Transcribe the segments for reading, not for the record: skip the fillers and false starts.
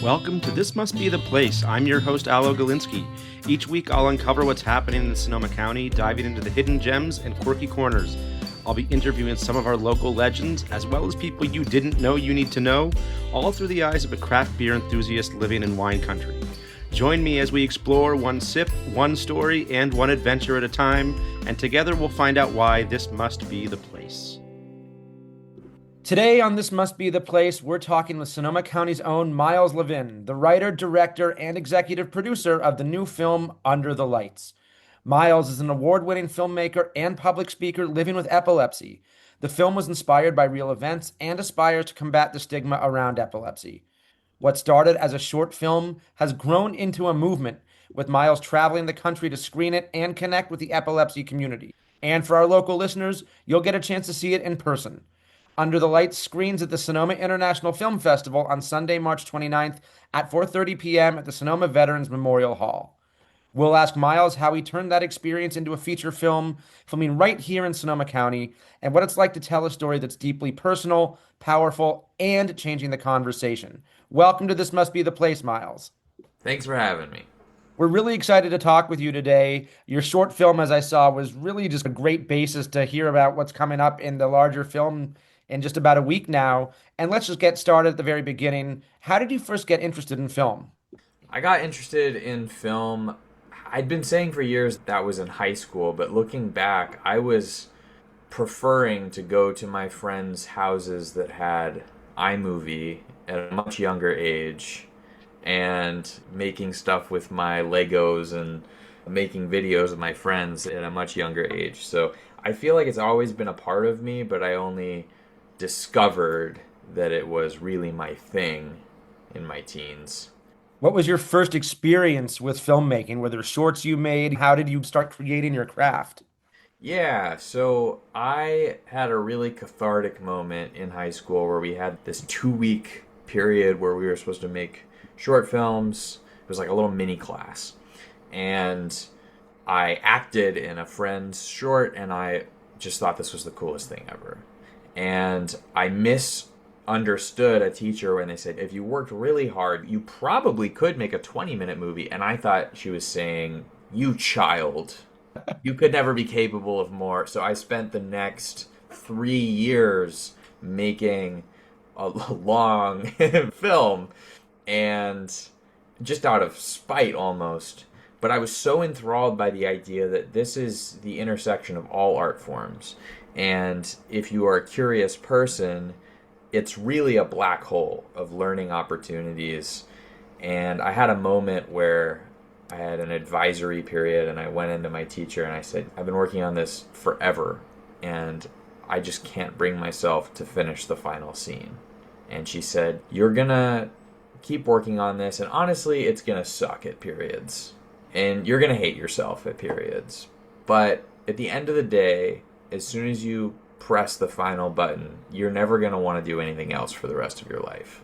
Welcome to This Must Be the Place. I'm your host, Alo Galinsky. Each week, I'll uncover what's happening in Sonoma County, diving into the hidden gems and quirky corners. I'll be interviewing some of our local legends, as well as people you didn't know you need to know, all through the eyes of a craft beer enthusiast living in wine country. Join me as we explore one sip, one story, and one adventure at a time, and together we'll find out why this must be the place. Today on This Must Be the Place, we're talking with Sonoma County's own Miles Levin, the writer, director, and executive producer of the new film Under the Lights. Miles is an award-winning filmmaker and public speaker living with epilepsy. The film was inspired by real events and aspires to combat the stigma around epilepsy. What started as a short film has grown into a movement, with Miles traveling the country to screen it and connect with the epilepsy community. And for our local listeners, you'll get a chance to see it in person. Under the Lights screens at the Sonoma International Film Festival on Sunday, March 29th at 4:30 p.m. at the Sonoma Veterans Memorial Hall. We'll ask Miles how he turned that experience into a feature film, filming right here in Sonoma County, and what it's like to tell a story that's deeply personal, powerful, and changing the conversation. Welcome to This Must Be the Place, Miles. Thanks for having me. We're really excited to talk with you today. Your short film, as I saw, was really just a great basis to hear about what's coming up in the larger film in just about a week now. And let's just get started at the very beginning. How did you first get interested in film? I got interested in film. I'd been saying for years that was in high school, but looking back, I was preferring to go to my friends' houses that had iMovie at a much younger age and making stuff with my Legos and making videos of my friends at a much younger age. So I feel like it's always been a part of me, but I only discovered that it was really my thing in my teens. What was your first experience with filmmaking? Were there shorts you made? How did you start creating your craft? Yeah, so I had a really cathartic moment in high school where we had this 2-week period where we were supposed to make short films. It was like a little mini class. And I acted in a friend's short, and I just thought this was the coolest thing ever. And I misunderstood a teacher when they said, if you worked really hard, you probably could make a 20-minute movie. And I thought she was saying, you child, you could never be capable of more. So I spent the next 3 years making a long film, and just out of spite almost. But I was so enthralled by the idea that this is the intersection of all art forms. And if you are a curious person, it's really a black hole of learning opportunities. And I had a moment where I had an advisory period, and I went into my teacher and I said, I've been working on this forever, and I just can't bring myself to finish the final scene. And she said, you're gonna keep working on this, and honestly, it's gonna suck at periods. And you're gonna hate yourself at periods. But at the end of the day, as soon as you press the final button, you're never going to want to do anything else for the rest of your life.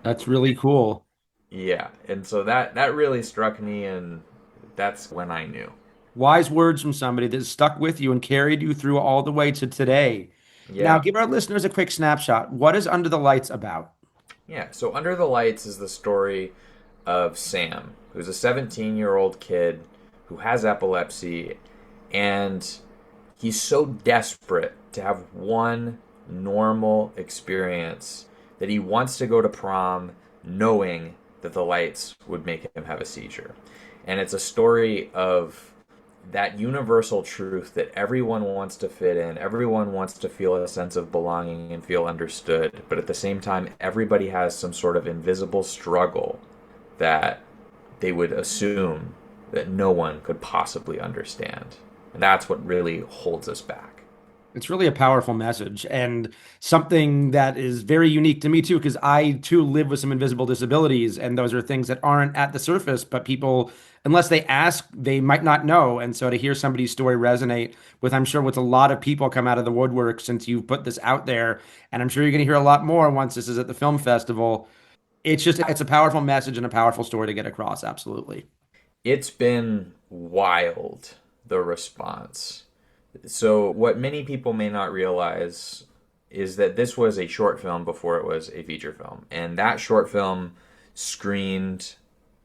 That's really cool. Yeah, and so that really struck me, and that's when I knew. Wise words from somebody that stuck with you and carried you through all the way to today. Now, Yeah. give our listeners a quick snapshot. What is Under the Lights about? Yeah, so Under the Lights is the story of Sam, who's a 17-year-old kid who has epilepsy, and he's so desperate to have one normal experience that he wants to go to prom knowing that the lights would make him have a seizure. And it's a story of that universal truth that everyone wants to fit in, everyone wants to feel a sense of belonging and feel understood, but at the same time, everybody has some sort of invisible struggle that they would assume that no one could possibly understand. And that's what really holds us back. It's really a powerful message, and something that is very unique to me too, because I too live with some invisible disabilities, and those are things that aren't at the surface, but people, unless they ask, they might not know. And so to hear somebody's story resonate with, I'm sure, with a lot of people come out of the woodwork since you've put this out there, and I'm sure you're going to hear a lot more once this is at the film festival. It's a powerful message and a powerful story to get across. Absolutely. It's been wild, the response. So what many people may not realize is that this was a short film before it was a feature film. And that short film screened.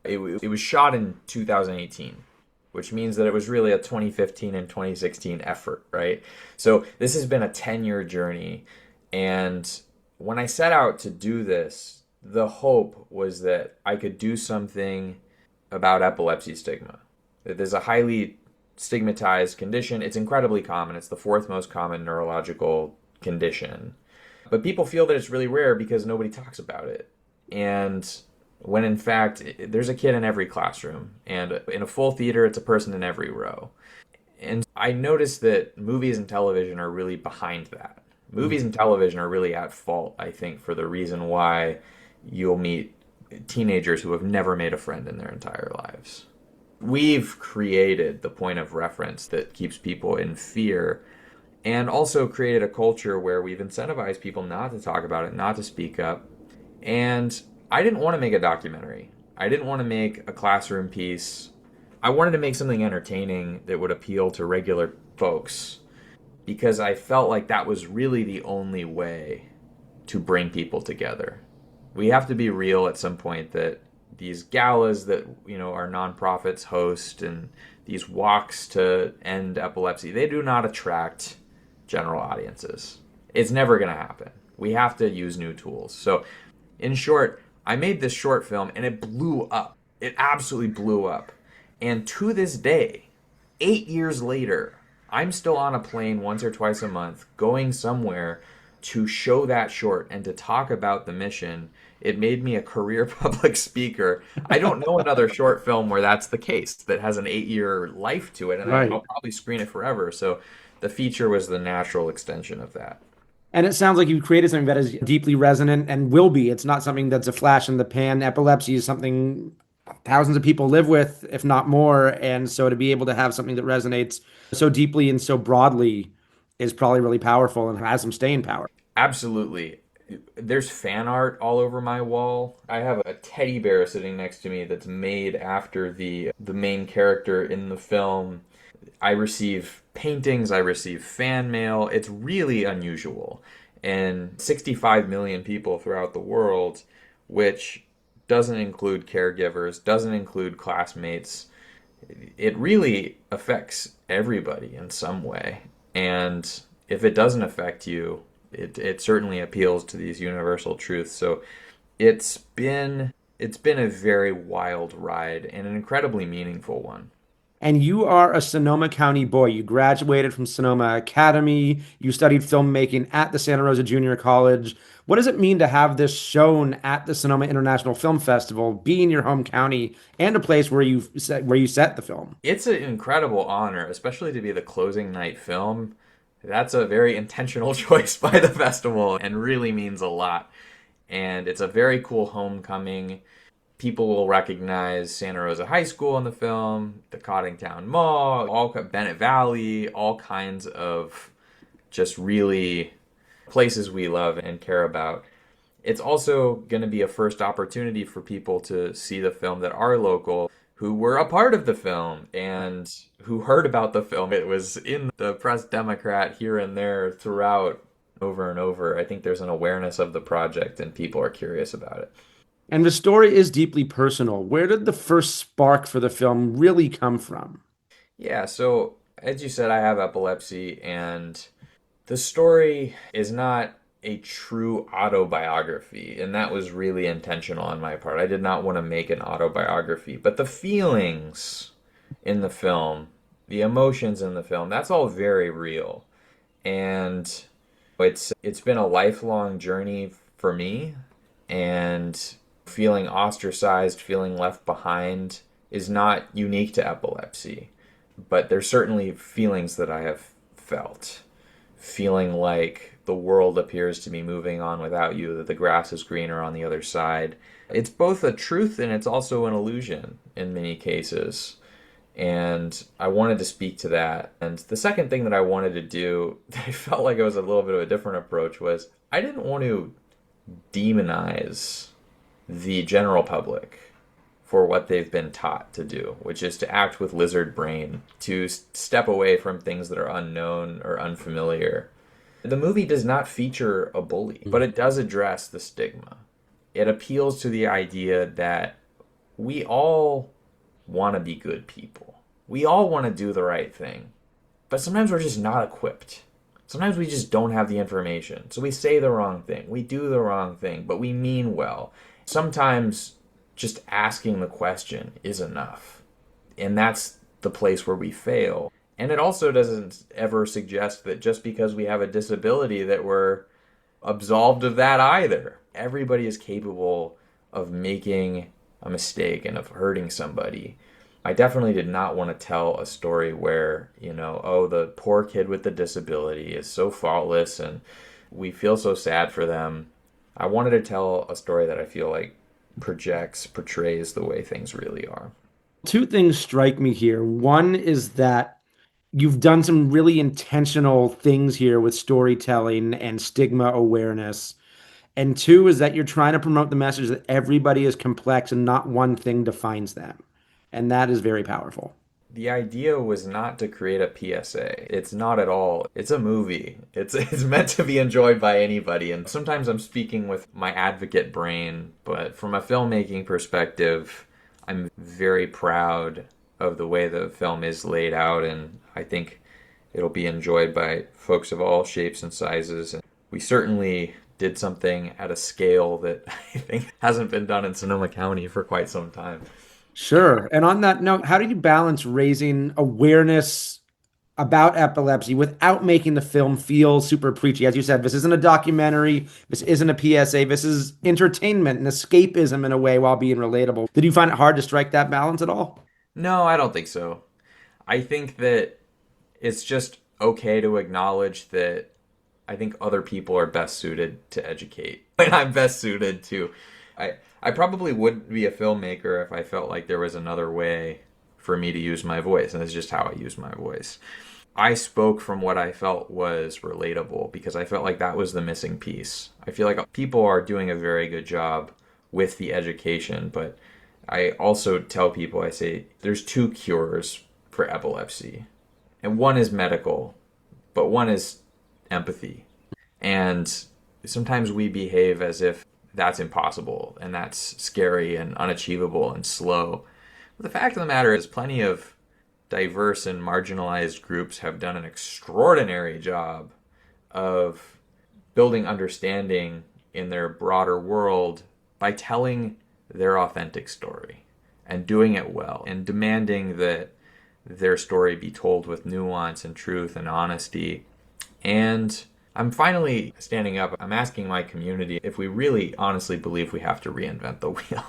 It was shot in 2018, which means that it was really a 2015 and 2016 effort, right? So this has been a 10-year journey. And when I set out to do this, the hope was that I could do something about epilepsy stigma. There's a highly stigmatized condition. It's incredibly common. It's the fourth most common neurological condition. But people feel that it's really rare because nobody talks about it. And when in fact, there's a kid in every classroom. And in a full theater, it's a person in every row. And I noticed that movies and television are really behind that. Movies and television are really at fault, I think, for the reason why you'll meet teenagers who have never made a friend in their entire lives. We've created the point of reference that keeps people in fear, and also created a culture where we've incentivized people not to talk about it, not to speak up. And I didn't want to make a documentary. I didn't want to make a classroom piece. I wanted to make something entertaining that would appeal to regular folks, because I felt like that was really the only way to bring people together. We have to be real at some point that these galas that, our nonprofits host and these walks to end epilepsy, they do not attract general audiences. It's never going to happen. We have to use new tools. So, in short, I made this short film and it blew up. It absolutely blew up. And to this day, 8 years later, I'm still on a plane once or twice a month going somewhere to show that short and to talk about the mission. It made me a career public speaker. I don't know another short film where that's the case, that has an 8-year life to it, and Right. I'll probably screen it forever. So the feature was the natural extension of that. And it sounds like you created something that is deeply resonant and will be. It's not something that's a flash in the pan. Epilepsy is something thousands of people live with, if not more. And so to be able to have something that resonates so deeply and so broadly is probably really powerful and has some staying power. Absolutely. There's fan art all over my wall. I have a teddy bear sitting next to me that's made after the main character in the film. I receive paintings, I receive fan mail. It's really unusual. And 65 million people throughout the world, which doesn't include caregivers, doesn't include classmates. It really affects everybody in some way. And if it doesn't affect you, it certainly appeals to these universal truths. So it's been a very wild ride and an incredibly meaningful one. And you are a Sonoma County boy. You graduated from Sonoma Academy. You studied filmmaking at the Santa Rosa Junior College. What does it mean to have this shown at the Sonoma International Film Festival, be in your home county, and a place where you set the film? It's an incredible honor, especially to be the closing night film. That's a very intentional choice by the festival and really means a lot. And it's a very cool homecoming. People will recognize Santa Rosa High School in the film, the Coddingtown Mall, Bennett Valley, all kinds of just really places we love and care about. It's also going to be a first opportunity for people to see the film that are local, who were a part of the film and who heard about the film. It was in the Press Democrat here and there throughout, over and over. I think there's an awareness of the project and people are curious about it. And the story is deeply personal. Where did the first spark for the film really come from? Yeah, so as you said, I have epilepsy, and the story is not a true autobiography, and that was really intentional on my part. I did not want to make an autobiography, but the feelings in the film, the emotions in the film, that's all very real. And it's been a lifelong journey for me, and feeling ostracized, feeling left behind is not unique to epilepsy, but there's certainly feelings that I have felt. Feeling like the world appears to be moving on without you, that the grass is greener on the other side. It's both a truth and it's also an illusion in many cases. And I wanted to speak to that. And the second thing that I wanted to do, that I felt like it was a little bit of a different approach, was I didn't want to demonize the general public for what they've been taught to do, which is to act with lizard brain, to step away from things that are unknown or unfamiliar. The movie does not feature a bully, but it does address the stigma. it appeals to the idea that we all want to be good people. We all want to do the right thing. But sometimes we're just not equipped. Sometimes we just don't have the information. So we say the wrong thing. We do the wrong thing, but we mean well. Sometimes just asking the question is enough. And that's the place where we fail. And it also doesn't ever suggest that just because we have a disability that we're absolved of that either. Everybody is capable of making a mistake and of hurting somebody. I definitely did not want to tell a story where, oh, the poor kid with the disability is so faultless and we feel so sad for them. I wanted to tell a story that I feel like portrays the way things really are. Two things strike me here. One is that you've done some really intentional things here with storytelling and stigma awareness. And two is that you're trying to promote the message that everybody is complex and not one thing defines them. And that is very powerful. The idea was not to create a PSA. It's not at all. It's a movie. It's meant to be enjoyed by anybody. And sometimes I'm speaking with my advocate brain, but from a filmmaking perspective, I'm very proud of the way the film is laid out, and I think it'll be enjoyed by folks of all shapes and sizes. And we certainly did something at a scale that I think hasn't been done in Sonoma County for quite some time. Sure. And on that note, how did you balance raising awareness about epilepsy without making the film feel super preachy? As you said, this isn't a documentary. This isn't a PSA. This is entertainment and escapism in a way while being relatable. Did you find it hard to strike that balance at all? No, I don't think so. I think that it's just okay to acknowledge that I think other people are best suited to educate. And I'm best suited to... I probably wouldn't be a filmmaker if I felt like there was another way for me to use my voice, and it's just how I use my voice. I spoke from what I felt was relatable because I felt like that was the missing piece. I feel like people are doing a very good job with the education, but I also tell people, I say, there's two cures for epilepsy, and one is medical, but one is empathy. And sometimes we behave as if that's impossible and that's scary and unachievable and slow. But the fact of the matter is plenty of diverse and marginalized groups have done an extraordinary job of building understanding in their broader world by telling their authentic story and doing it well and demanding that their story be told with nuance and truth and honesty. And I'm finally standing up. I'm asking my community if we really honestly believe we have to reinvent the wheel.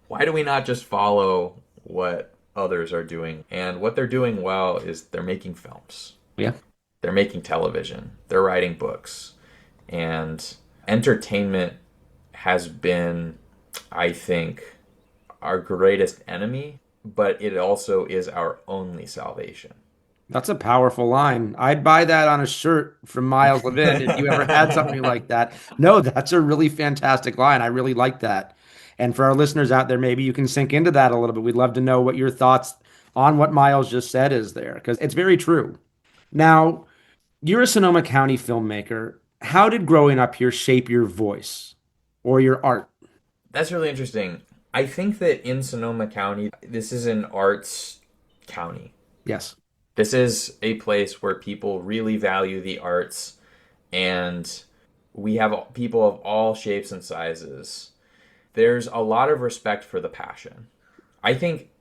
Why do we not just follow what others are doing? And what they're doing well is they're making films. Yeah. They're making television. They're writing books. And entertainment has been, I think, our greatest enemy, but it also is our only salvation. That's a powerful line. I'd buy that on a shirt from Miles Levin if you ever had something like that. No, that's a really fantastic line. I really like that. And for our listeners out there, maybe you can sink into that a little bit. We'd love to know what your thoughts on what Miles just said is there, because it's very true. Now, you're a Sonoma County filmmaker. How did growing up here shape your voice or your art? That's really interesting. I think that in Sonoma County, this is an arts county. Yes. This is a place where people really value the arts, and we have people of all shapes and sizes. There's a lot of respect for the passion. I think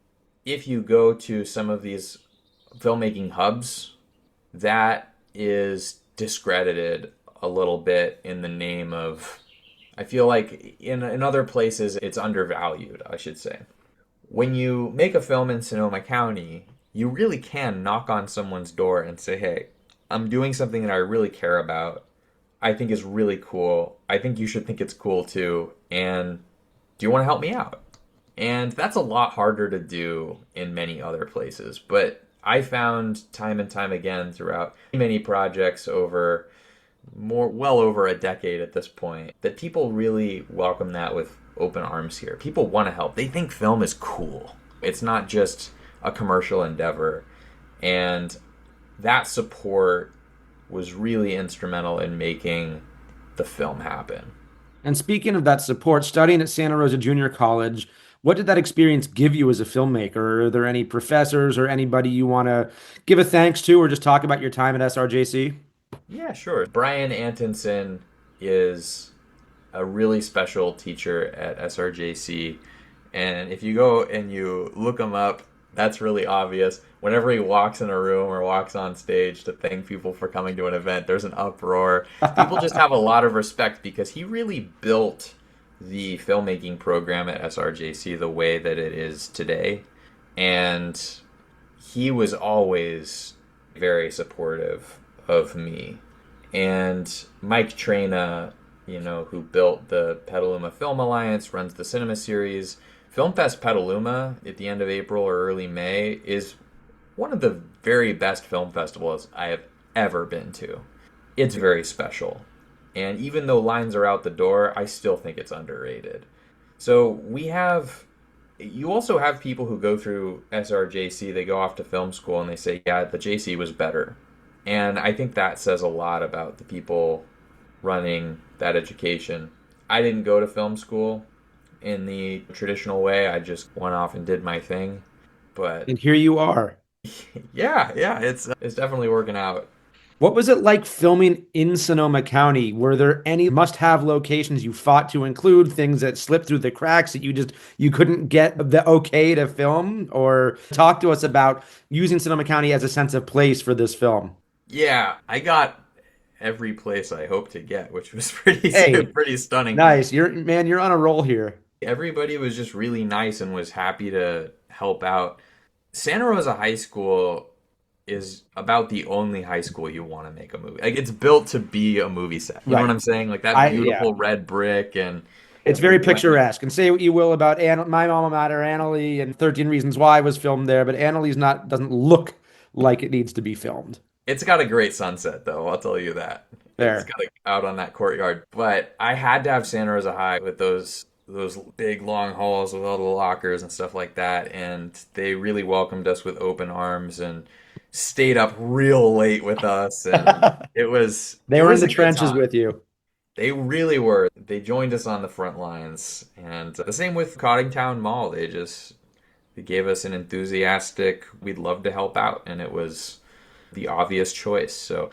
if you go to some of these filmmaking hubs, that is discredited a little bit in the name of, I feel like in other places it's undervalued, I should say. When you make a film in Sonoma County, you really can knock on someone's door and say, hey, I'm doing something that I really care about. I think is really cool. I think you should think it's cool too. And do you want to help me out? And that's a lot harder to do in many other places. But I found time and time again throughout many projects over well over a decade at this point, that people really welcome that with open arms here. People want to help. They think film is cool. It's not just a commercial endeavor. And that support was really instrumental in making the film happen. And speaking of that support, studying at Santa Rosa Junior College, what did that experience give you as a filmmaker? Are there any professors or anybody you want to give a thanks to or just talk about your time at SRJC? Yeah, sure. Brian Antonson is a really special teacher at SRJC. And if you go and you look him up, that's really obvious. Whenever he walks in a room or walks on stage to thank people for coming to an event, there's an uproar. People just have a lot of respect because he really built the filmmaking program at SRJC the way that it is today. And he was always very supportive of me. And Mike Trena, who built the Petaluma Film Alliance, runs the cinema series. Film Fest Petaluma at the end of April or early May is one of the very best film festivals I have ever been to. It's very special. And even though lines are out the door, I still think it's underrated. So you also have people who go through SRJC, they go off to film school and they say, yeah, the JC was better. And I think that says a lot about the people running that education. I didn't go to film school in the traditional way. I just went off and did my thing. But And here you are. yeah, it's definitely working out. What was it like filming in Sonoma County? Were there any must-have locations you fought to include, things that slipped through the cracks that you couldn't get the okay to film? Or talk to us about using Sonoma County as a sense of place for this film. Yeah, I got every place I hoped to get, which was pretty Hey, pretty stunning. nice. You're on a roll here. Everybody was just really nice and was happy to help out. Santa Rosa High School is about the only high school you want to make a movie. Like, it's built to be a movie set. You know what I'm saying? Like that beautiful red brick, and It's very picturesque. And say what you will about my alma mater, Annalee, and 13 Reasons Why was filmed there, but Annalee's doesn't look like it needs to be filmed. It's got a great sunset, though. I'll tell you that. There. It's got out on that courtyard. But I had to have Santa Rosa High with those big long halls with all the lockers and stuff like that, and they really welcomed us with open arms and stayed up real late with us, and They it were in in the a good trenches time. with you. They really were. They joined us on the front lines, and the same with Coddingtown Mall. They gave us an enthusiastic, we'd love to help out, and it was the obvious choice. So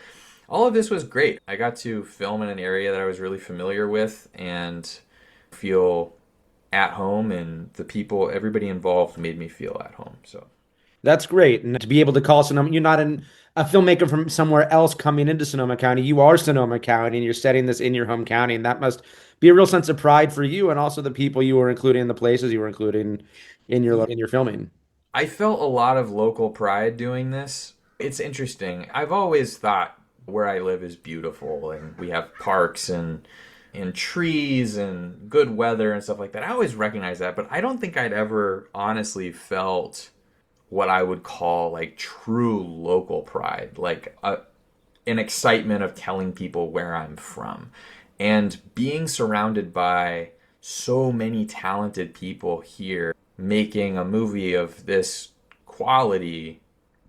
all of this was great. I got to film in an area that I was really familiar with and feel at home, and everybody involved made me feel at home. So That's great. And to be able to call Sonoma, you're not a filmmaker from somewhere else coming into Sonoma County. You are Sonoma County and you're setting this in your home county. And that must be a real sense of pride for you and also the people you were including in the places you were including in your filming. I felt a lot of local pride doing this. It's interesting. I've always thought where I live is beautiful, and we have parks and trees and good weather and stuff like that. I always recognize that, but I don't think I'd ever honestly felt what I would call like true local pride, like an excitement of telling people where I'm from. And being surrounded by so many talented people here making a movie of this quality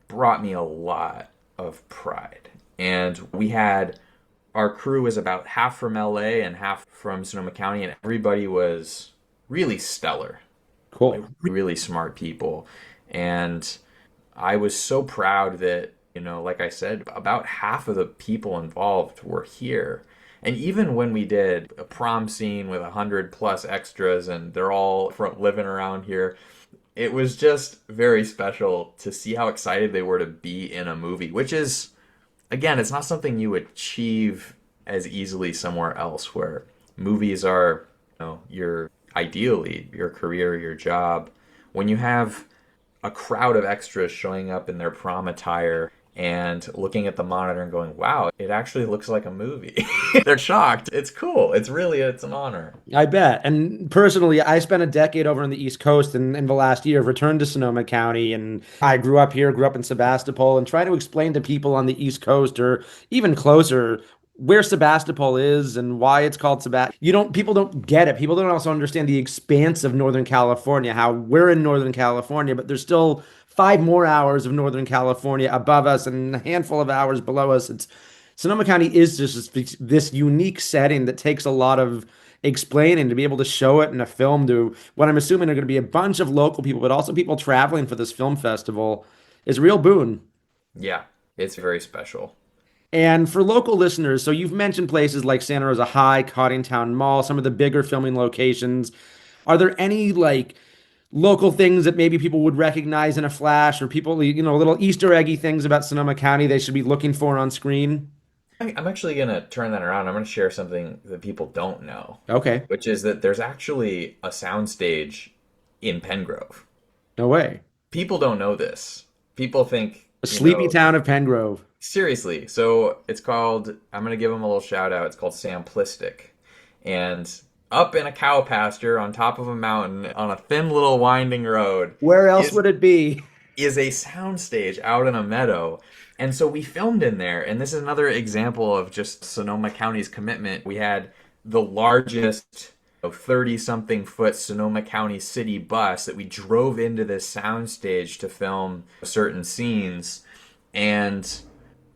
brought me a lot of pride. And our crew was about half from LA and half from Sonoma County, and everybody was really stellar. Cool. Like, really smart people. And I was so proud that, like I said, about half of the people involved were here. And even when we did a prom scene with 100+ extras and they're all living around here, it was just very special to see how excited they were to be in a movie, which is, again, it's not something you achieve as easily somewhere else, where movies are, ideally your career, your job. When you have a crowd of extras showing up in their prom attire and looking at the monitor and going, wow, it actually looks like a movie. They're shocked. It's cool. It's an honor. I bet. And personally, I spent a decade over on the East Coast, and in the last year, I've returned to Sonoma County. And I grew up here, grew up in Sebastopol, and try to explain to people on the East Coast or even closer where Sebastopol is and why it's called Sebastopol. People don't get it. People don't also understand the expanse of Northern California, how we're in Northern California, but there's still 5 more hours of Northern California above us and a handful of hours below us. Sonoma County is just this unique setting that takes a lot of explain and to be able to show it in a film to what I'm assuming are going to be a bunch of local people, but also people traveling for this film festival is a real boon. Yeah, it's very special. And for local listeners, so you've mentioned places like Santa Rosa High, Town Mall, some of the bigger filming locations. Are there any like local things that maybe people would recognize in a flash or people, little Easter eggy things about Sonoma County they should be looking for on screen? I'm actually going to turn that around. I'm going to share something that people don't know, Okay. which is that there's actually a soundstage in Pengrove. No way. People don't know this. People think, A sleepy town of Pengrove. seriously. So it's called, I'm going to give them a little shout out. It's called Samplistic. And up in a cow pasture on top of a mountain on a thin little winding road Where else is, would it be? is a soundstage out in a meadow. And so we filmed in there. And this is another example of just Sonoma County's commitment. We had the largest 30-something foot Sonoma County city bus that we drove into this soundstage to film certain scenes. And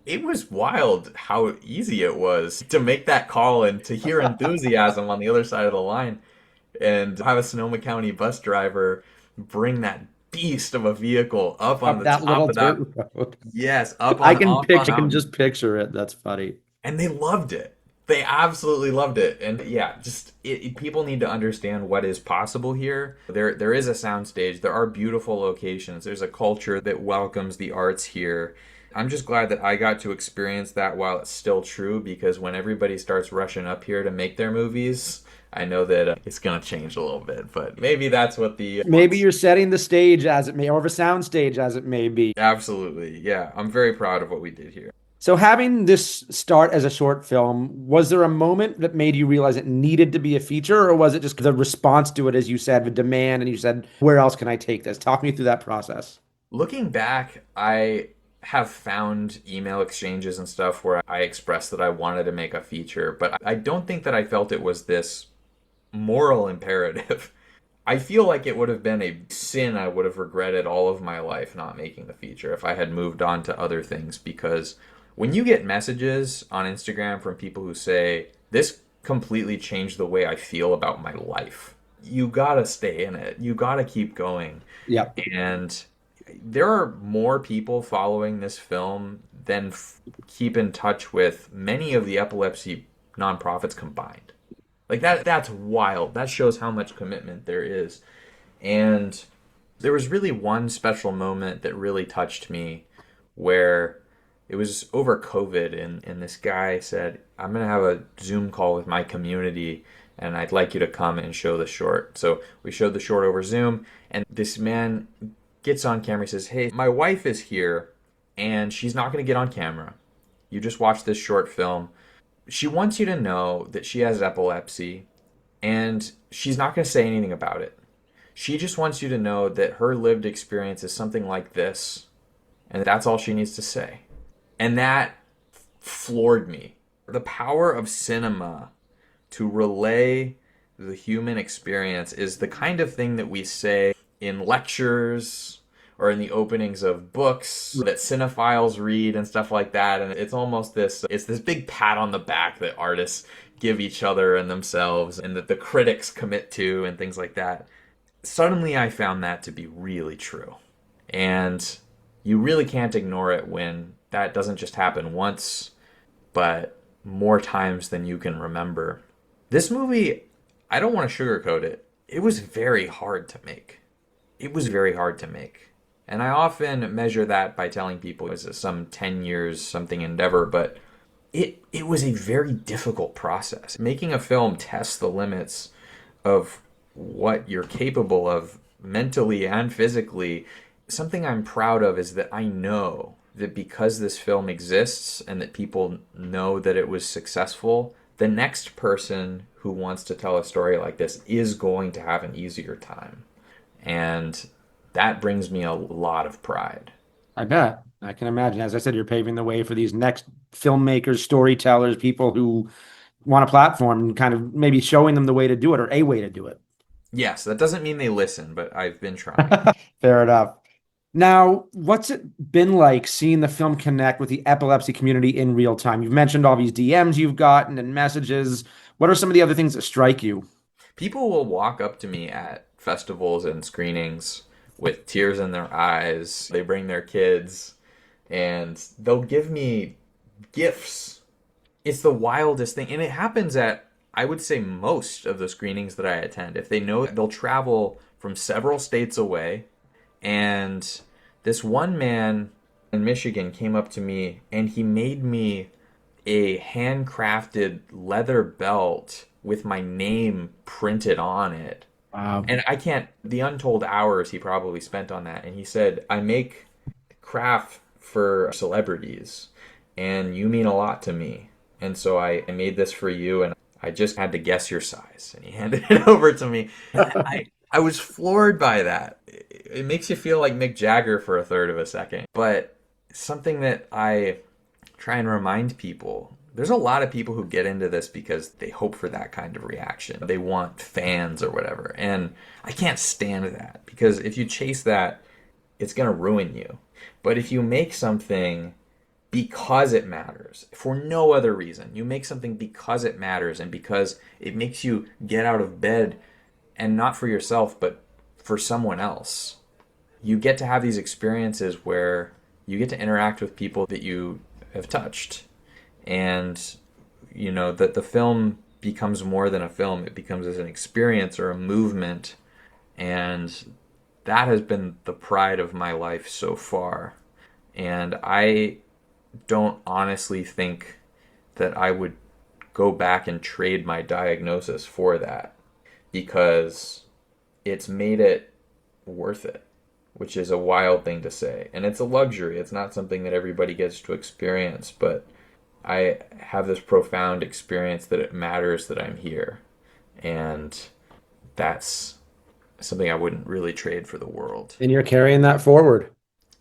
it was wild how easy it was to make that call and to hear enthusiasm on the other side of the line and have a Sonoma County bus driver bring that beast of a vehicle up on the That top little of that. dirt road. Yes, up I on can up picture, on I can mountain. just picture it. That's funny. And they loved it. They absolutely loved it. And yeah, just people need to understand what is possible here. There is a soundstage. There are beautiful locations. There's a culture that welcomes the arts here. I'm just glad that I got to experience that while it's still true, because when everybody starts rushing up here to make their movies, I know that it's going to change a little bit. But maybe that's what the... Maybe you're setting the stage as it may, or the sound stage as it may be. Absolutely. Yeah, I'm very proud of what we did here. So having this start as a short film, was there a moment that made you realize it needed to be a feature, or was it just the response to it, as you said, the demand, and you said, where else can I take this? Talk me through that process. Looking back, I have found email exchanges and stuff where I expressed that I wanted to make a feature, but I don't think that I felt it was this moral imperative. I feel like it would have been a sin I would have regretted all of my life not making the feature if I had moved on to other things, because when you get messages on Instagram from people who say, this completely changed the way I feel about my life, you gotta stay in it. You gotta keep going. Yep. And there are more people following this film than keep in touch with many of the epilepsy nonprofits combined. Like that's wild. That shows how much commitment there is. And there was really one special moment that really touched me where it was over COVID, and this guy said, I'm going to have a Zoom call with my community, and I'd like you to come and show the short. So we showed the short over Zoom, and this man gets on camera. He says, hey, my wife is here, and she's not going to get on camera. You just watch this short film. She wants you to know that she has epilepsy, and she's not going to say anything about it. She just wants you to know that her lived experience is something like this, and that's all she needs to say. And that floored me. The power of cinema to relay the human experience is the kind of thing that we say in lectures or in the openings of books that cinephiles read and stuff like that. And it's almost this big pat on the back that artists give each other and themselves, and that the critics commit to, and things like that. Suddenly I found that to be really true. And you really can't ignore it when that doesn't just happen once, but more times than you can remember. This movie, I don't want to sugarcoat it. It was very hard to make. It was very hard to make. And I often measure that by telling people it's some 10 years something endeavor, but it was a very difficult process. Making a film tests the limits of what you're capable of mentally and physically. Something I'm proud of is that I know that because this film exists and that people know that it was successful, the next person who wants to tell a story like this is going to have an easier time. And that brings me a lot of pride. I bet. I can imagine. As I said, you're paving the way for these next filmmakers, storytellers, people who want a platform, and kind of maybe showing them the way to do it, or a way to do it. Yes, that doesn't mean they listen, but I've been trying. Fair enough. Now, what's it been like seeing the film connect with the epilepsy community in real time? You've mentioned all these DMs you've gotten and messages. What are some of the other things that strike you? People will walk up to me at festivals and screenings with tears in their eyes. They bring their kids and they'll give me gifts. It's the wildest thing. And it happens at, I would say, most of the screenings that I attend. If they know, they'll travel from several states away. And this one man in Michigan came up to me and he made me a handcrafted leather belt with my name printed on it. Wow. And I can't, the untold hours he probably spent on that. And he said, I make craft for celebrities and you mean a lot to me. And so I made this for you and I just had to guess your size. And he handed it over to me. I was floored by that. It makes you feel like Mick Jagger for a third of a second. But something that I try and remind people, there's a lot of people who get into this because they hope for that kind of reaction. They want fans or whatever. And I can't stand that because if you chase that, it's going to ruin you. But if you make something because it matters, for no other reason, you make something because it matters and because it makes you get out of bed, and not for yourself, but for someone else, you get to have these experiences where you get to interact with people that you have touched. And, you know, that the film becomes more than a film. It becomes as an experience or a movement. And that has been the pride of my life so far. And I don't honestly think that I would go back and trade my diagnosis for that, because it's made it worth it, which is a wild thing to say. And it's a luxury. It's not something that everybody gets to experience, but I have this profound experience that it matters that I'm here. And that's something I wouldn't really trade for the world. And you're carrying that forward.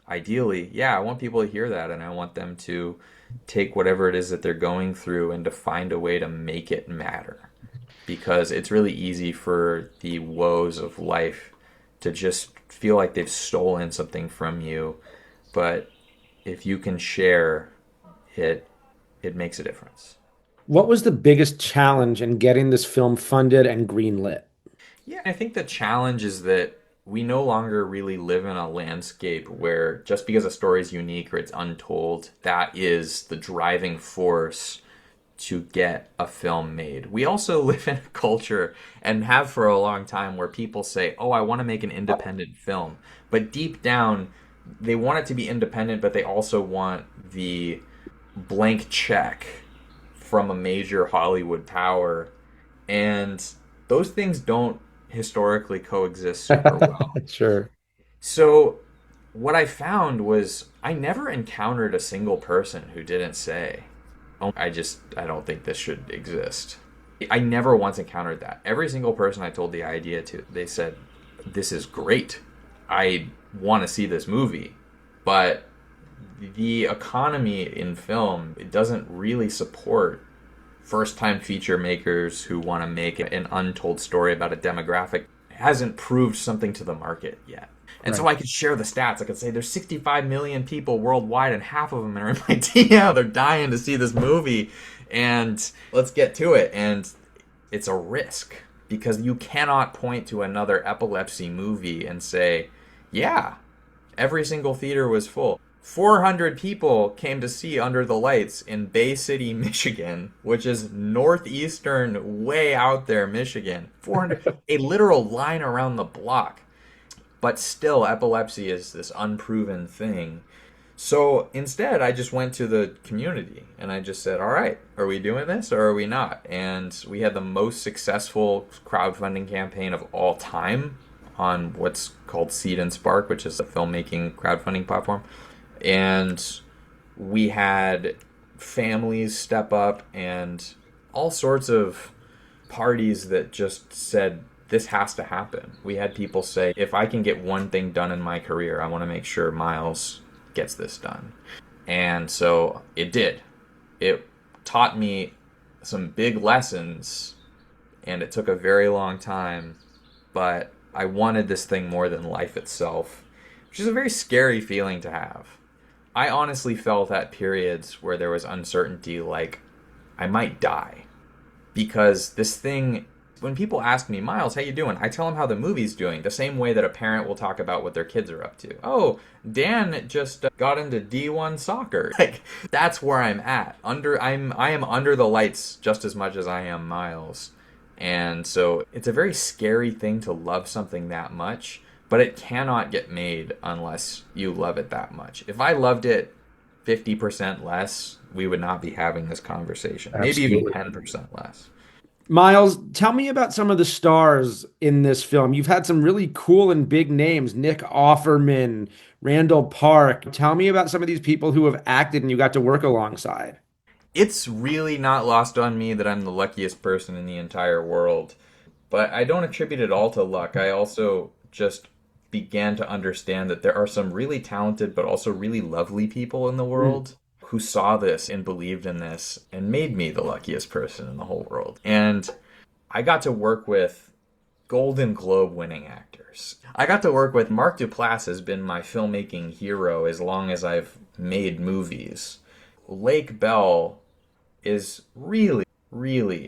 Ideally, yeah, I want people to hear that, and I want them to take whatever it is that they're going through and to find a way to make it matter. Because it's really easy for the woes of life to just feel like they've stolen something from you. But if you can share it, it makes a difference. What was the biggest challenge in getting this film funded and greenlit? Yeah, I think the challenge is that we no longer really live in a landscape where just because a story is unique or it's untold, that is the driving force to get a film made. We also live in a culture, and have for a long time, where people say, oh, I want to make an independent film. But deep down, they want it to be independent, but they also want the blank check from a major Hollywood power. And those things don't historically coexist super well. Sure. So what I found was I never encountered a single person who didn't say, oh, I don't think this should exist. I never once encountered that. Every single person I told the idea to, they said, this is great. I want to see this movie. But the economy in film, it doesn't really support first-time feature makers who want to make an untold story about a demographic. It hasn't proved something to the market yet. And so I could share the stats. I could say there's 65 million people worldwide, and half of them are in my DM. They're dying to see this movie, and let's get to it. And it's a risk, because you cannot point to another epilepsy movie and say, yeah, every single theater was full. 400 people came to see Under the Lights in Bay City, Michigan, which is northeastern, way out there, Michigan. 400, a literal line around the block. But still, epilepsy is this unproven thing. So instead, I just went to the community and I just said, all right, are we doing this or are we not? And we had the most successful crowdfunding campaign of all time on what's called Seed and Spark, which is a filmmaking crowdfunding platform. And we had families step up and all sorts of parties that just said, this has to happen. We had people say, if I can get one thing done in my career, I want to make sure Miles gets this done. And so it did. It taught me some big lessons, and it took a very long time, but I wanted this thing more than life itself, which is a very scary feeling to have. I honestly felt at periods where there was uncertainty, like I might die. because this thing, when people ask me, Miles, how you doing? I tell them how the movie's doing, the same way that a parent will talk about what their kids are up to. Oh, Dan just got into D1 soccer. Like, that's where I'm at. I am under the lights just as much as I am Miles. And so it's a very scary thing to love something that much, but it cannot get made unless you love it that much. If I loved it 50% less, we would not be having this conversation. Maybe even Absolutely. 10% less. Miles, tell me about some of the stars in this film. You've had some really cool and big names, Nick Offerman, Randall Park. Tell me about some of these people who have acted and you got to work alongside. It's really not lost on me that I'm the luckiest person in the entire world, but I don't attribute it all to luck. I also just began to understand that there are some really talented but also really lovely people in the world who saw this and believed in this and made me the luckiest person in the whole world. And I got to work with Golden Globe winning actors. I got to work with Mark Duplass has been my filmmaking hero as long as I've made movies. Lake Bell is really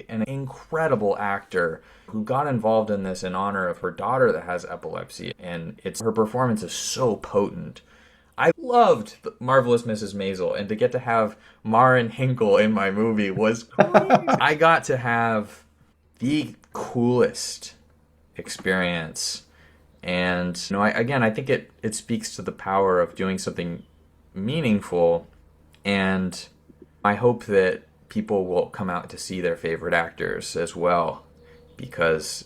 an incredible actor who got involved in this in honor of her daughter that has epilepsy, and her performance is so potent. I loved Marvelous Mrs. Maisel, and to get to have Maren Hinkle in my movie was great. I got to have the coolest experience, and I think it speaks to the power of doing something meaningful, and I hope that people will come out to see their favorite actors as well, because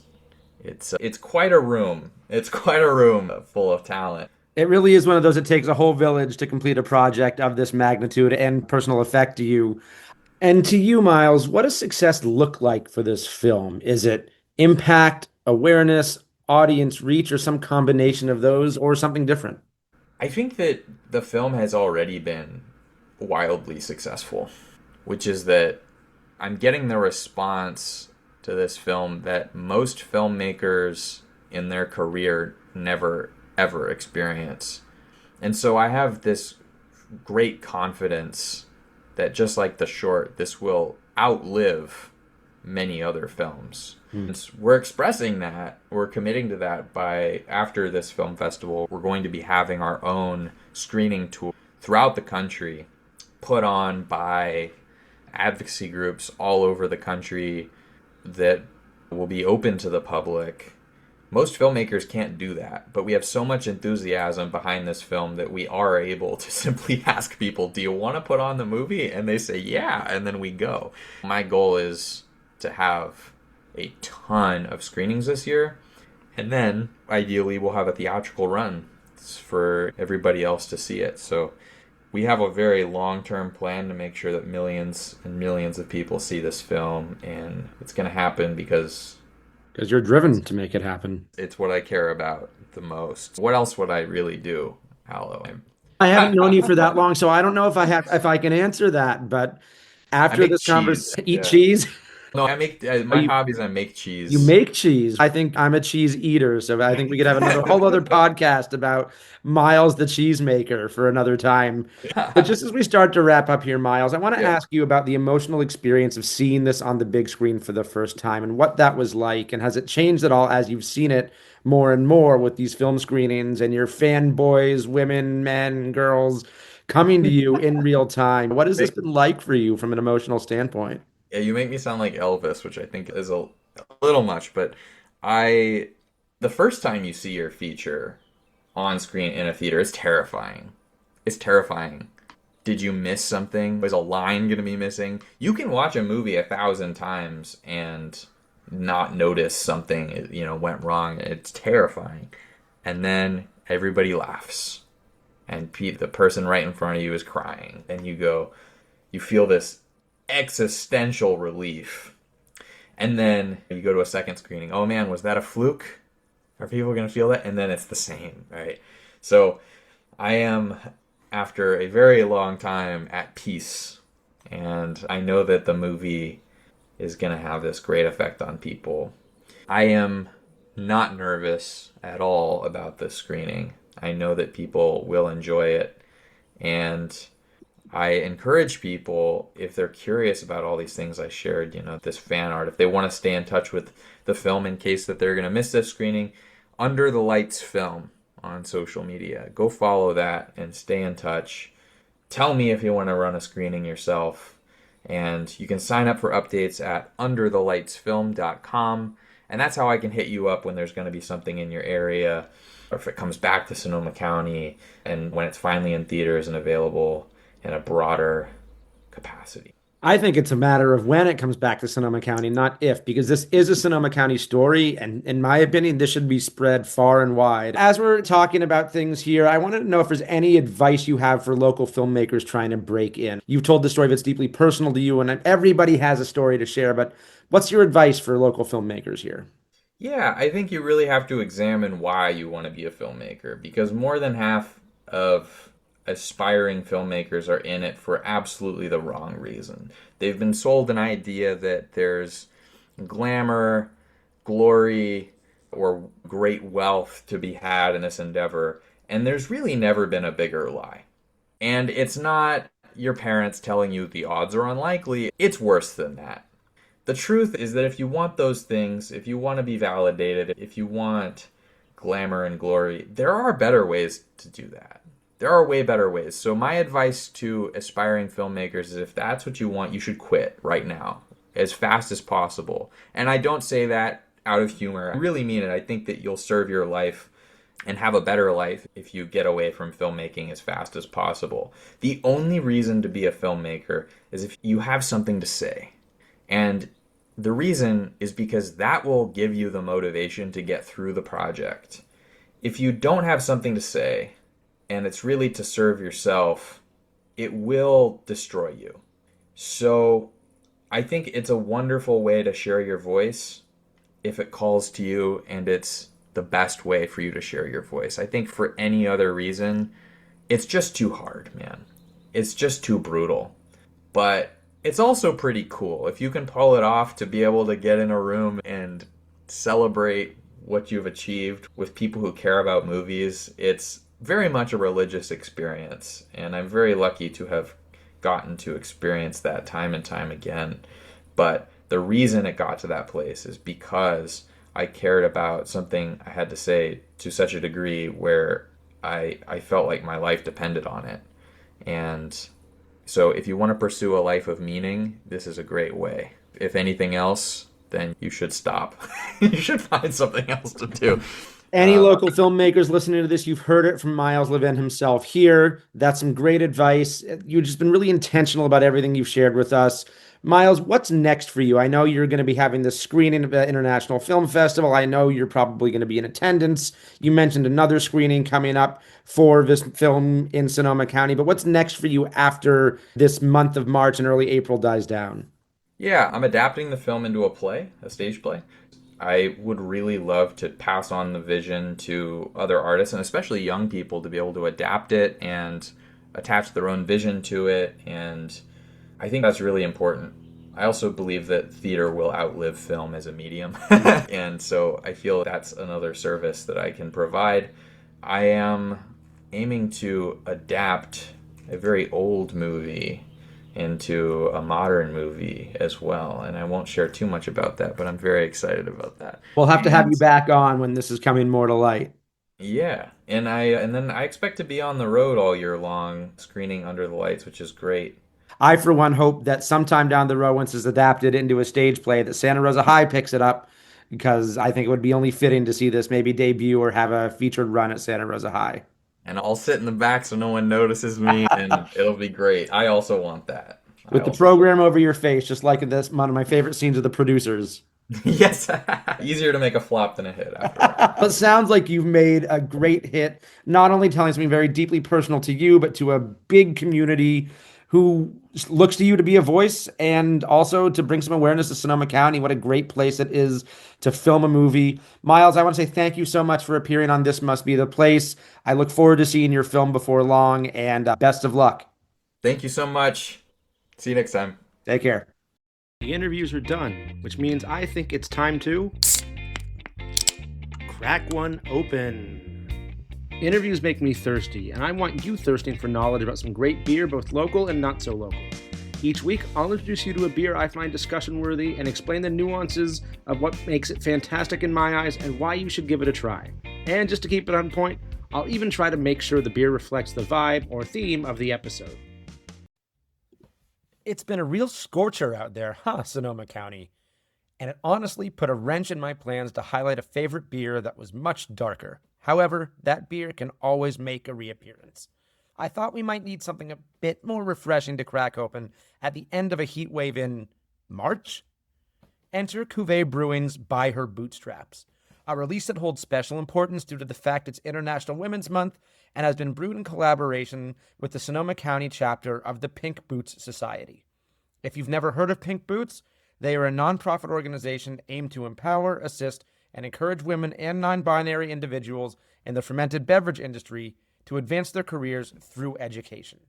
it's quite a room. It's quite a room full of talent. It really is one of those, it takes a whole village to complete a project of this magnitude and personal effect to you. And to you, Miles, what does success look like for this film? Is it impact, awareness, audience reach, or some combination of those, or something different? I think that the film has already been wildly successful, which is that I'm getting the response to this film that most filmmakers in their career never ever experience. And so I have this great confidence that just like the short, this will outlive many other films. We're expressing that, we're committing to that by, after this film festival, we're going to be having our own screening tour throughout the country, put on by advocacy groups all over the country that will be open to the public. Most filmmakers can't do that, but we have so much enthusiasm behind this film that we are able to simply ask people, do you want to put on the movie? And they say, yeah, and then we go. My goal is to have a ton of screenings this year, and then ideally we'll have a theatrical run for everybody else to see it. So we have a very long-term plan to make sure that millions and millions of people see this film, and it's going to happen because You're driven to make it happen. it's what I care about the most. What else would I really do, Aloe? I haven't known you for that long, so I don't know if I can answer that. But I after make this cheese. conversation, eat Yeah. cheese. No, I make Are my you hobbies. I make You cheese. make cheese. I think I'm a cheese eater, so I think we could have another whole other podcast about Miles the cheesemaker for another time. But just as we start to wrap up here, Miles, I want to Yeah. ask you about the emotional experience of seeing this on the big screen for the first time and what that was like, and has it changed at all as you've seen it more and more with these film screenings and your fanboys, women, men, girls coming to you in real time? What has this been like for you from an emotional standpoint? Yeah, you make me sound like Elvis, which I think is a little much, but I the first time you see your feature on screen in a theater, it's terrifying. It's terrifying. Did you miss something? Was a line going to be missing? You can watch a movie 1,000 times and not notice something, went wrong. It's terrifying. And then everybody laughs, and the person right in front of you is crying, and you feel this existential relief. And then you go to a second screening. Oh man, was that a fluke? Are people going to feel that? And then it's the same, right? So I am, after a very long time, at peace. And I know that the movie is going to have this great effect on people. I am not nervous at all about this screening. I know that people will enjoy it. And I encourage people, if they're curious about all these things I shared, this fan art, if they want to stay in touch with the film in case that they're going to miss this screening, Under the Lights Film on social media. Go follow that and stay in touch. Tell me if you want to run a screening yourself. And you can sign up for updates at underthelightsfilm.com. And that's how I can hit you up when there's going to be something in your area, or if it comes back to Sonoma County, and when it's finally in theaters and available in a broader capacity. I think it's a matter of when it comes back to Sonoma County, not if, because this is a Sonoma County story. And in my opinion, this should be spread far and wide. As we're talking about things here, I wanted to know if there's any advice you have for local filmmakers trying to break in. You've told the story that's deeply personal to you, and everybody has a story to share, but what's your advice for local filmmakers here? Yeah, I think you really have to examine why you want to be a filmmaker, because more than half of aspiring filmmakers are in it for absolutely the wrong reason. They've been sold an idea that there's glamour, glory, or great wealth to be had in this endeavor, and there's really never been a bigger lie. And it's not your parents telling you the odds are unlikely, it's worse than that. The truth is that if you want those things, if you want to be validated, if you want glamour and glory, there are better ways to do that. There are way better ways. So my advice to aspiring filmmakers is if that's what you want, you should quit right now, as fast as possible. And I don't say that out of humor. I really mean it. I think that you'll serve your life and have a better life if you get away from filmmaking as fast as possible. The only reason to be a filmmaker is if you have something to say. And the reason is because that will give you the motivation to get through the project. If you don't have something to say, and it's really to serve yourself, it will destroy you. So I think it's a wonderful way to share your voice if it calls to you, and it's the best way for you to share your voice. I think for any other reason, it's just too hard, man. It's just too brutal. But it's also pretty cool. If you can pull it off, to be able to get in a room and celebrate what you've achieved with people who care about movies, it's very much a religious experience, and I'm very lucky to have gotten to experience that time and time again. But the reason it got to that place is because I cared about something I had to say to such a degree where I felt like my life depended on it. And so if you want to pursue a life of meaning, this is a great way. If anything else, then you should stop. You should find something else to do. Any local filmmakers listening to this, you've heard it from Miles Levin himself here. That's some great advice. You've just been really intentional about everything you've shared with us. Miles, what's next for you? I know you're going to be having this screening of the International Film Festival. I know you're probably going to be in attendance. You mentioned another screening coming up for this film in Sonoma County. But what's next for you after this month of March and early April dies down? Yeah, I'm adapting the film into a play, a stage play. I would really love to pass on the vision to other artists, and especially young people, to be able to adapt it and attach their own vision to it. And I think that's really important. I also believe that theater will outlive film as a medium. And so I feel that's another service that I can provide. I am aiming to adapt a very old movie into a modern movie as well. And I won't share too much about that, but I'm very excited about that. We'll have to have you back on when this is coming more to light. Yeah. And then I expect to be on the road all year long, screening Under the Lights, which is great. I, for one, hope that sometime down the road, once it's adapted into a stage play, that Santa Rosa High picks it up, because I think it would be only fitting to see this maybe debut or have a featured run at Santa Rosa High. And I'll sit in the back so no one notices me, and it'll be great. I also want that. With the program over your face, just like this, one of my favorite scenes of The Producers. Yes. Easier to make a flop than a hit after. It sounds like you've made a great hit, not only telling something very deeply personal to you, but to a big community who looks to you to be a voice and also to bring some awareness to Sonoma County. What a great place it is to film a movie. Miles, I want to say thank you so much for appearing on This Must Be the Place. I look forward to seeing your film before long, and best of luck. Thank you so much. See you next time. Take care. The interviews are done, which means I think it's time to crack one open. Interviews make me thirsty, and I want you thirsting for knowledge about some great beer, both local and not so local. Each week, I'll introduce you to a beer I find discussion-worthy and explain the nuances of what makes it fantastic in my eyes and why you should give it a try. And just to keep it on point, I'll even try to make sure the beer reflects the vibe or theme of the episode. It's been a real scorcher out there, Sonoma County? And it honestly put a wrench in my plans to highlight a favorite beer that was much darker. However, that beer can always make a reappearance. I thought we might need something a bit more refreshing to crack open at the end of a heat wave in March? Enter Cuvée Brewing's By Her Bootstraps, a release that holds special importance due to the fact it's International Women's Month and has been brewed in collaboration with the Sonoma County chapter of the Pink Boots Society. If you've never heard of Pink Boots, they are a nonprofit organization aimed to empower, assist, and encourage women and non-binary individuals in the fermented beverage industry to advance their careers through education.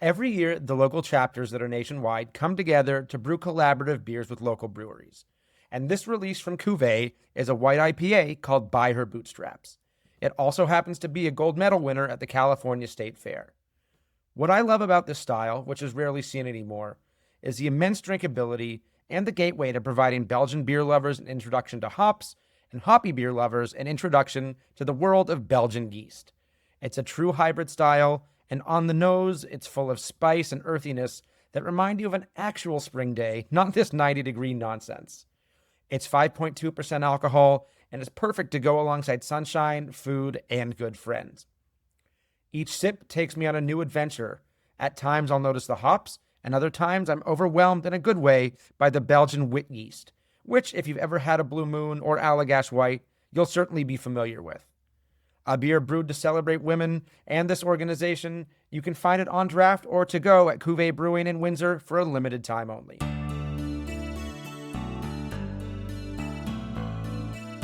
Every year, the local chapters that are nationwide come together to brew collaborative beers with local breweries. And this release from Cuvée is a white IPA called By Her Bootstraps. It also happens to be a gold medal winner at the California State Fair. What I love about this style, which is rarely seen anymore, is the immense drinkability and the gateway to providing Belgian beer lovers an introduction to hops and hoppy beer lovers an introduction to the world of Belgian yeast. It's a true hybrid style, and on the nose, it's full of spice and earthiness that remind you of an actual spring day, not this 90-degree nonsense. It's 5.2% alcohol, and is perfect to go alongside sunshine, food, and good friends. Each sip takes me on a new adventure. At times, I'll notice the hops, and other times I'm overwhelmed in a good way by the Belgian wit yeast, which, if you've ever had a Blue Moon or Allagash White, you'll certainly be familiar with. A beer brewed to celebrate women and this organization, you can find it on draft or to go at Cuvée Brewing in Windsor for a limited time only.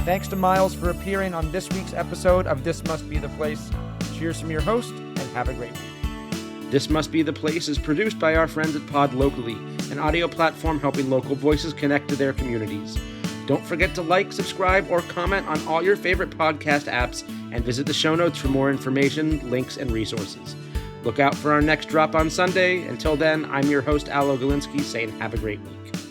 Thanks to Miles for appearing on this week's episode of This Must Be the Place. Cheers from your host, and have a great week. This Must Be the Place is produced by our friends at Pod Locally, an audio platform helping local voices connect to their communities. Don't forget to like, subscribe, or comment on all your favorite podcast apps, and visit the show notes for more information, links, and resources. Look out for our next drop on Sunday. Until then, I'm your host, Alo Galinsky, saying have a great week.